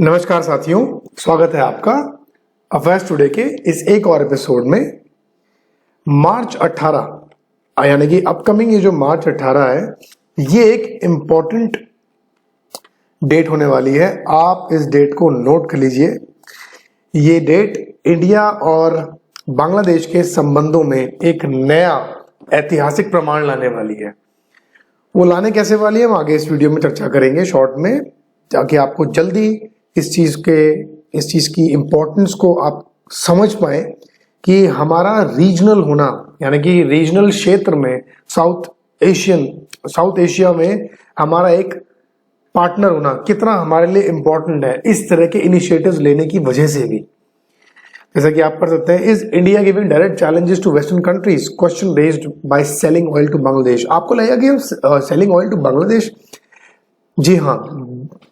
नमस्कार साथियों, स्वागत है आपका अफेयर्स टुडे के इस एक और एपिसोड में। मार्च 18 यानी कि अपकमिंग ये जो मार्च 18 है, ये एक इम्पॉर्टेंट डेट होने वाली है। आप इस डेट को नोट कर लीजिए। ये डेट इंडिया और बांग्लादेश के संबंधों में एक नया ऐतिहासिक प्रमाण लाने वाली है। वो लाने कैसे वाली है, हम आगे इस वीडियो में चर्चा करेंगे शॉर्ट में, ताकि आपको जल्दी इस चीज की इम्पोर्टेंस को आप समझ पाए कि हमारा रीजनल होना, यानी कि रीजनल क्षेत्र में साउथ एशिया में हमारा एक पार्टनर होना कितना हमारे लिए इम्पोर्टेंट है, इस तरह के इनिशिएटिव्स लेने की वजह से भी। जैसा कि आप पढ़ सकते हैं, is India giving direct challenges to western countries, question raised by selling oil to Bangladesh. आपको लगेगा कि हम सेलिंग ऑयल टू बांग्लादेश, जी हाँ,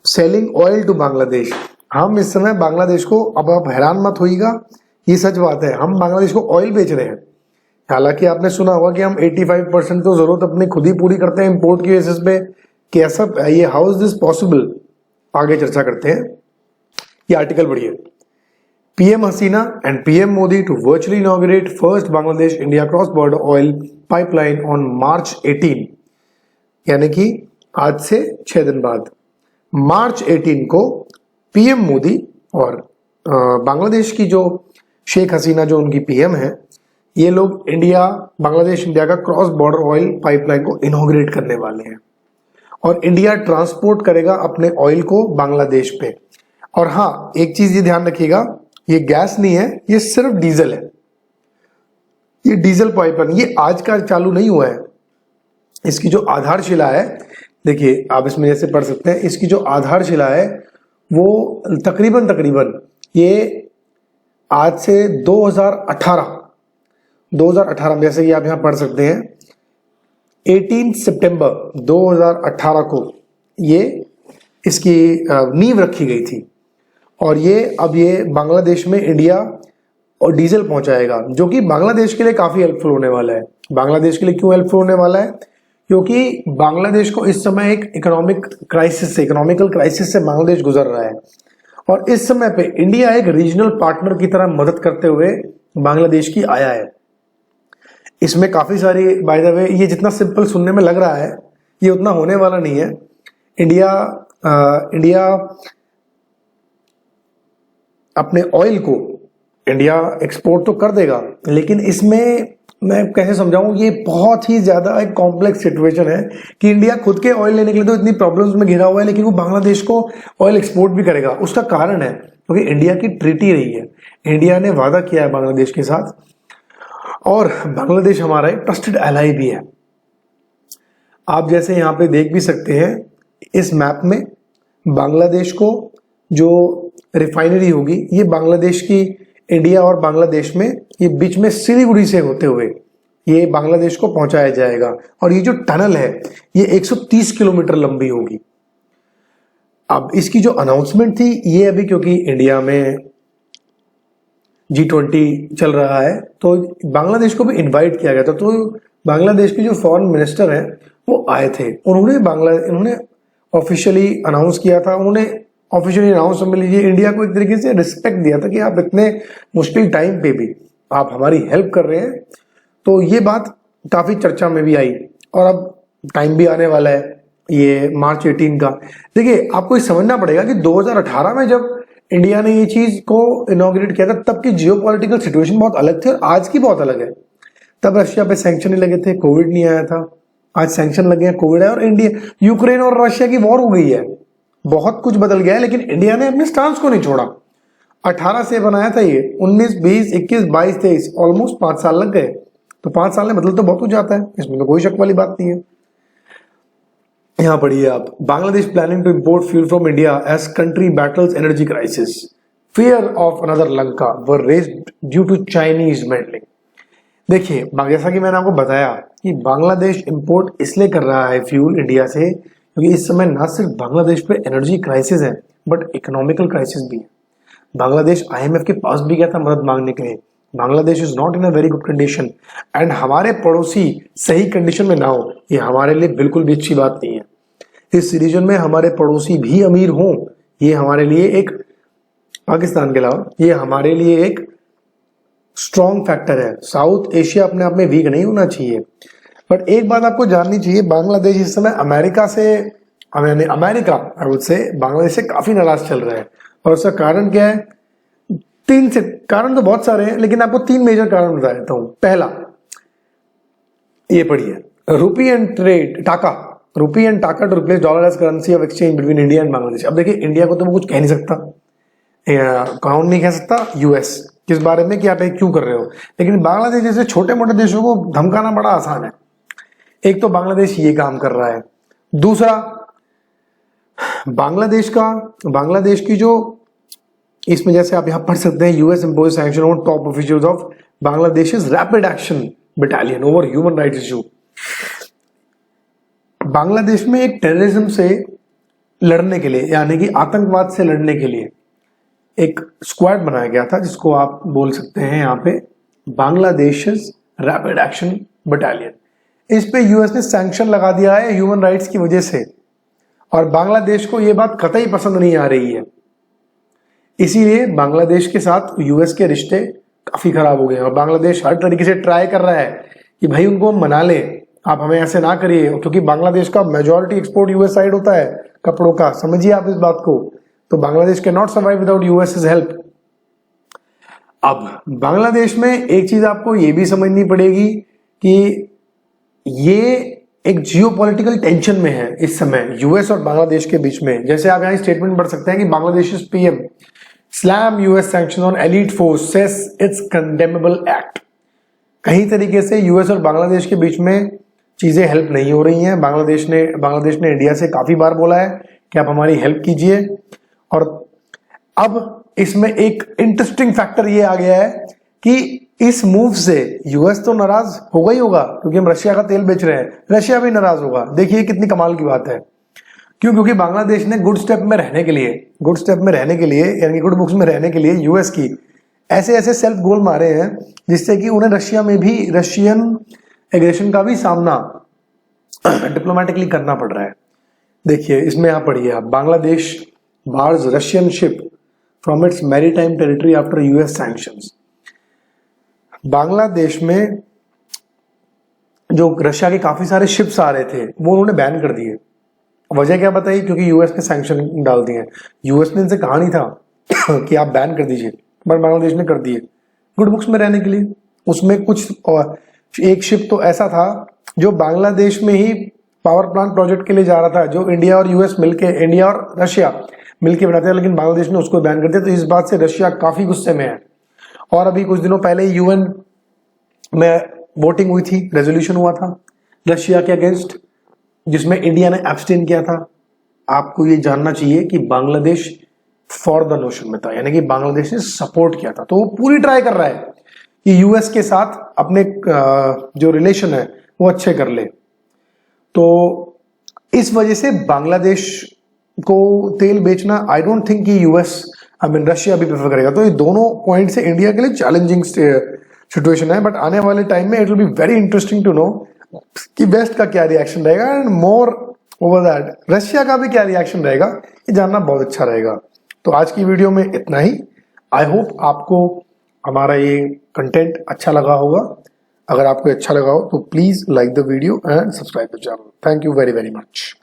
सेलिंग ऑयल टू बांग्लादेश। हम इस समय बांग्लादेश को, अब आप हैरान मत होइएगा, ये सच बात है, हम बांग्लादेश को ऑयल बेच रहे हैं। हालांकि आपने सुना होगा कि हम 85% तो जरूरत अपनी खुद ही पूरी करते हैं इंपोर्ट की बेसिस पे। कैसा ये, हाउ इज दिस पॉसिबल, आगे चर्चा करते हैं। ये आर्टिकल पढ़िए। PM Hasina and PM Modi to virtually inaugurate first Bangladesh India cross border oil pipeline on March 18, यानी कि आज से 6 दिन बाद मार्च 18 को पीएम मोदी और बांग्लादेश की जो शेख हसीना, जो उनकी पीएम है, ये लोग बांग्लादेश इंडिया का क्रॉस बॉर्डर ऑयल पाइपलाइन को इनॉग्रेट करने वाले हैं। और इंडिया ट्रांसपोर्ट करेगा अपने ऑयल को बांग्लादेश पे। और हाँ, एक चीज ये ध्यान रखिएगा, ये गैस नहीं है, ये सिर्फ डीजल है। ये डीजल पाइपलाइन ये आज का चालू नहीं हुआ है। इसकी जो आधारशिला है, देखिए आप इसमें जैसे पढ़ सकते हैं, इसकी जो आधारशिला है वो तकरीबन ये आज से 2018 में, जैसे कि आप यहां पढ़ सकते हैं, 18 सितंबर 2018 को ये इसकी नींव रखी गई थी। और ये बांग्लादेश में इंडिया और डीजल पहुंचाएगा, जो कि बांग्लादेश के लिए काफी हेल्पफुल होने वाला है। बांग्लादेश के लिए क्यों हेल्पफुल होने वाला है? क्योंकि बांग्लादेश को इस समय एक इकोनॉमिकल क्राइसिस से बांग्लादेश गुजर रहा है। और इस समय पे इंडिया एक रीजनल पार्टनर की तरह मदद करते हुए बांग्लादेश की आया है। इसमें काफी सारी, बाय द वे, ये जितना सिंपल सुनने में लग रहा है, ये उतना होने वाला नहीं है। इंडिया अपने ऑयल को इंडिया एक्सपोर्ट तो कर देगा, लेकिन इसमें मैं कैसे समझाऊं, ये बहुत ही ज्यादा एक कॉम्प्लेक्स सिचुएशन है कि इंडिया खुद के ऑयल लेने के लिए तो इतनी प्रॉब्लम्स में घिरा हुआ है, लेकिन वो बांग्लादेश को ऑयल एक्सपोर्ट भी करेगा। उसका कारण है क्योंकि इंडिया की ट्रीटी रही है, इंडिया ने वादा किया है बांग्लादेश के साथ, और बांग्लादेश हमारा एक ट्रस्टेड एलाई भी है। आप जैसे यहाँ पे देख भी सकते हैं इस मैप में, बांग्लादेश को जो रिफाइनरी होगी, ये बांग्लादेश की, इंडिया और बांग्लादेश में, ये बीच में सिलीगुड़ी से होते हुए ये बांग्लादेश को पहुंचाया जाएगा। और ये जो टनल है ये 130 किलोमीटर लंबी होगी। अब इसकी जो अनाउंसमेंट थी, ये अभी क्योंकि इंडिया में G20 चल रहा है, तो बांग्लादेश को भी इनवाइट किया गया था। तो बांग्लादेश के जो फॉरेन मिनिस्टर हैं वो आए थे, उन्होंने ऑफिशियली अनाउंस किया था। उन्होंने ऑफिशियली अनाउंस, समझ लीजिए, इंडिया को एक तरीके से रिस्पेक्ट दिया था कि आप इतने मुश्किल टाइम पे भी आप हमारी हेल्प कर रहे हैं। तो ये बात काफी चर्चा में भी आई। और अब टाइम भी आने वाला है, ये मार्च 18 का। देखिए, आपको ये समझना पड़ेगा कि 2018 में जब इंडिया ने ये चीज को इनॉग्रेट किया था, तब की जियोपॉलिटिकल सिचुएशन बहुत अलग थी और आज की बहुत अलग है। तब रशिया पे सैंक्शन नहीं लगे थे, कोविड नहीं आया था। आज सैंक्शन लगे हैं, कोविड है, और यूक्रेन और रशिया की वॉर हो गई है। बहुत कुछ बदल गया है, लेकिन इंडिया ने अपने स्टांस को नहीं छोड़ा। 18 से बनाया था ये, 19, 20, 21, 22, 23, ऑलमोस्ट 5 साल लग गए। तो 5 साल में बदल तो बहुत हो जाता है, इसमें तो कोई शक वाली बात नहीं है। यहां पढ़िए आप, Bangladesh planning to import fuel from India as country battles energy crisis, fear of another Lanka war raised due to Chinese meddling. देखिए, जैसा कि मैंने आपको बताया कि बांग्लादेश इंपोर्ट इसलिए कर रहा है फ्यूल इंडिया से, क्योंकि इस समय ना सिर्फ बांग्लादेश पे एनर्जी क्राइसिस है, बट इकोनॉमिकल क्राइसिस भी है। बांग्लादेश IMF के पास भी गया था मदद मांगने के लिए। Bangladesh is not in a very good condition, and हमारे पड़ोसी सही कंडीशन में ना हो, ये हमारे लिए बिल्कुल भी अच्छी बात नहीं है। इस रीजन में हमारे पड़ोसी भी अमीर हों, ये हमारे लिए एक, पाकिस्तान के अलावा ये हमारे लिए एक स्ट्रॉन्ग फैक्टर है। साउथ एशिया अपने आप में वीक नहीं होना चाहिए। बट एक बात आपको जाननी चाहिए, बांग्लादेश इस समय America I would say Bangladesh से काफी नाराज चल रहा है। और उसका कारण क्या है? कारण तो बहुत सारे हैं, लेकिन आपको 3 मेजर कारण बता देता हूं। पहला, ये पढ़िए, rupee and taka to replace dollar as currency of exchange between India and Bangladesh. अब देखिए, इंडिया को तो मैं कुछ कह नहीं सकता, कौन नहीं कह सकता, यूएस, किस बारे में कि आप क्यों कर रहे हो। लेकिन बांग्लादेश जैसे छोटे मोटे देशों को धमकाना बड़ा आसान है। एक तो बांग्लादेश ये काम कर रहा है। दूसरा, बांग्लादेश की जो, इसमें जैसे आप यहां पढ़ सकते हैं, US impose sanction on top officials of Bangladesh rapid action battalion over human rights issue. Bangladesh में एक टेररिज्म से लड़ने के लिए, यानी कि आतंकवाद से लड़ने के लिए एक स्क्वाड बनाया गया था, जिसको आप बोल सकते हैं यहाँ पे बांग्लादेश रैपिड एक्शन बटालियन। इस पे यूएस ने सैंक्शन लगा दिया है ह्यूमन राइट्स की वजह से, और बांग्लादेश को यह बात कतई पसंद नहीं आ रही है। इसीलिए बांग्लादेश के साथ यूएस के रिश्ते काफी खराब हो गए, और बांग्लादेश हर तरीके से ट्राई कर रहा है कि भाई उनको हम मना लें, आप हमें ऐसे ना करिए, क्योंकि बांग्लादेश का मेजॉरिटी एक्सपोर्ट यूएस साइड होता है कपड़ों का, समझिए आप इस बात को। तो Bangladesh can not survive without US help. अब बांग्लादेश में एक चीज आपको ये भी समझनी पड़ेगी कि ये एक जियोपॉलिटिकल टेंशन में है इस समय यूएस और बांग्लादेश के बीच में। जैसे आप यहां स्टेटमेंट पढ़ सकते हैं कि Bangladesh PM slam US sanction on elite force says it's condemnable act. कहीं तरीके से यूएस और बांग्लादेश के बीच में चीजें हेल्प नहीं हो रही हैं। बांग्लादेश ने इंडिया से काफी बार बोला है कि आप हमारी हेल्प कीजिए। और अब इसमें एक इंटरेस्टिंग फैक्टर ये आ गया है कि इस मूव से यूएस तो नाराज होगा ही होगा, क्योंकि हम रशिया का तेल बेच रहे हैं, रशिया भी नाराज होगा। देखिए कितनी कमाल की बात है। क्यों? क्योंकि बांग्लादेश ने गुड स्टेप में रहने के लिए यानी गुड बुक्स में रहने के लिए यूएस की ऐसे सेल्फ गोल मारे हैं, जिससे कि उन्हें रशिया में भी रशियन एग्रेशन का भी सामना डिप्लोमेटिकली करना पड़ रहा है। देखिए इसमें यहां पढ़िए आप, Bangladesh bars Russian ship from its maritime territory after US sanctions. Bangladesh में जो रशिया के काफी सारे शिप्स आ रहे थे वो उन्होंने बैन कर दिए। वजह क्या बताइए? क्योंकि यूएस ने सैंक्शन डाल दिए। यूएस ने इनसे कहा नहीं था कि आप बैन कर दीजिए, बट बांग्लादेश ने कर दिए गुड बुक्स में रहने के लिए। उसमें कुछ और एक शिप तो ऐसा था जो बांग्लादेश में ही पावर प्लांट प्रोजेक्ट के लिए जा रहा था, जो इंडिया और रशिया मिलकर बनाते हैं, लेकिन बांग्लादेश ने उसको बैन कर दिया। तो इस बात से रशिया काफी गुस्से में है। और अभी कुछ दिनों पहले यूएन में वोटिंग हुई थी, रेजोल्यूशन हुआ था रशिया के अगेंस्ट, जिसमें इंडिया ने एब्सटेन किया था। आपको ये जानना चाहिए कि बांग्लादेश फॉर द नोशन में था, यानी कि बांग्लादेश ने सपोर्ट किया था। तो वो पूरी ट्राई कर रहा है कि यूएस के साथ अपने जो रिलेशन है वो अच्छे कर ले। तो इस वजह से बांग्लादेश को तेल बेचना, आई डोंट थिंक कि यूएस रशिया भी प्रेफर करेगा। तो ये दोनों पॉइंट से इंडिया के लिए चैलेंजिंग सिचुएशन है। बट आने वाले टाइम में it will be very interesting to know कि वेस्ट का क्या रिएक्शन रहेगा, and moreover that Russia का भी क्या रिएक्शन रहेगा, ये जानना बहुत अच्छा रहेगा। तो आज की वीडियो में इतना ही। आई होप आपको हमारा ये कंटेंट अच्छा लगा होगा। अगर आपको अच्छा लगा हो तो please like the video and subscribe the channel. Thank you very very much.